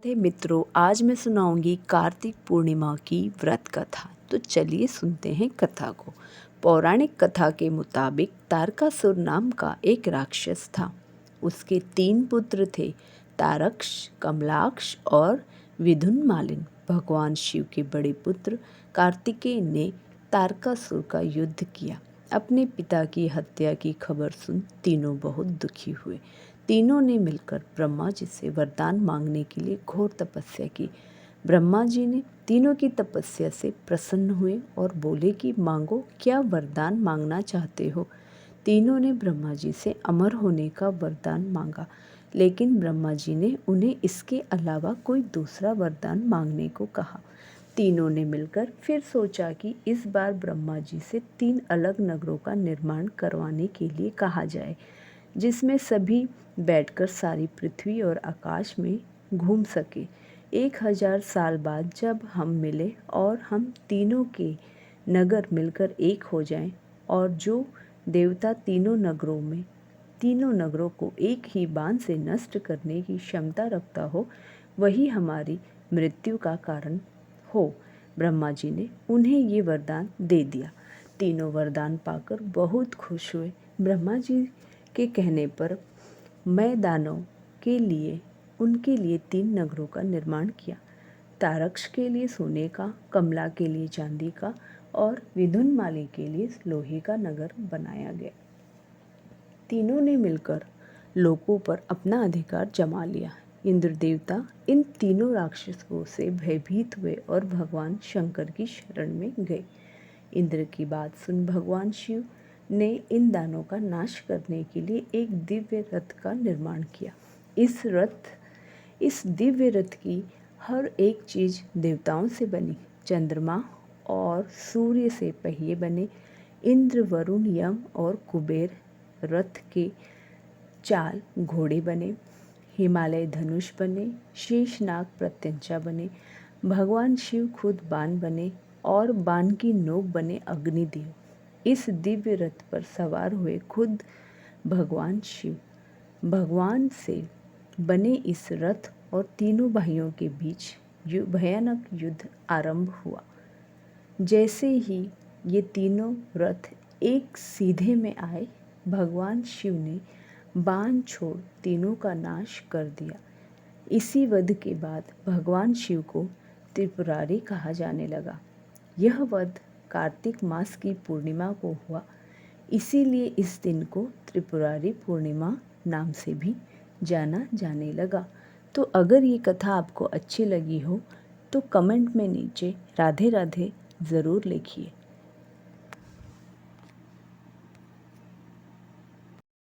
नमस्ते मित्रों, आज मैं सुनाऊंगी कार्तिक पूर्णिमा की व्रत कथा। तो चलिए सुनते हैं कथा को। पौराणिक कथा के मुताबिक तारकासुर नाम का एक राक्षस था। उसके 3 पुत्र थे, तारक्ष, कमलाक्ष और विदुन्मालिन। भगवान शिव के बड़े पुत्र कार्तिकेय ने तारकासुर का युद्ध किया। अपने पिता की हत्या की खबर सुन तीनों बहुत दुखी हुए। तीनों ने मिलकर ब्रह्मा जी से वरदान मांगने के लिए घोर तपस्या की। ब्रह्मा जी ने तीनों की तपस्या से प्रसन्न हुए और बोले कि मांगो, क्या वरदान मांगना चाहते हो। तीनों ने ब्रह्मा जी से अमर होने का वरदान मांगा, लेकिन ब्रह्मा जी ने उन्हें इसके अलावा कोई दूसरा वरदान मांगने को कहा। तीनों ने मिलकर फिर सोचा कि इस बार ब्रह्मा जी से 3 अलग नगरों का निर्माण करवाने के लिए कहा जाए, जिसमें सभी बैठकर सारी पृथ्वी और आकाश में घूम सके। 1000 साल बाद जब हम मिले और हम तीनों के नगर मिलकर एक हो जाएं, और जो देवता तीनों नगरों को एक ही बाण से नष्ट करने की क्षमता रखता हो, वही हमारी मृत्यु का कारण हो। ब्रह्मा जी ने उन्हें ये वरदान दे दिया। तीनों वरदान पाकर बहुत खुश हुए। ब्रह्मा जी के कहने पर मैं दानव के लिए उनके लिए 3 नगरों का निर्माण किया। तारक्ष के लिए सोने का, कमला के लिए चांदी का और विदुन्माली के लिए लोहे का नगर बनाया गया। तीनों ने मिलकर लोकों पर अपना अधिकार जमा लिया। इंद्र देवता इन तीनों राक्षसों से भयभीत हुए और भगवान शंकर की शरण में गए। इंद्र की बात सुन भगवान शिव ने इन दानों का नाश करने के लिए एक दिव्य रथ का निर्माण किया। इस दिव्य रथ की हर एक चीज़ देवताओं से बनी। चंद्रमा और सूर्य से पहिए बने। इंद्र, वरुण, यम और कुबेर रथ के चाल घोड़े बने। हिमालय धनुष बने। शेषनाग प्रत्यंचा बने। भगवान शिव खुद बाण बने और बाण की नोक बने अग्निदेव। इस दिव्य रथ पर सवार हुए खुद भगवान शिव। भगवान से बने इस रथ और तीनों भाइयों के बीच भयानक युद्ध आरंभ हुआ। जैसे ही ये तीनों रथ एक सीधे में आए, भगवान शिव ने बाण छोड़ तीनों का नाश कर दिया। इसी वध के बाद भगवान शिव को त्रिपुरारी कहा जाने लगा। यह वध कार्तिक मास की पूर्णिमा को हुआ, इसीलिए इस दिन को त्रिपुरारी पूर्णिमा नाम से भी जाना जाने लगा। तो अगर ये कथा आपको अच्छी लगी हो तो कमेंट में नीचे राधे राधे ज़रूर लिखिए।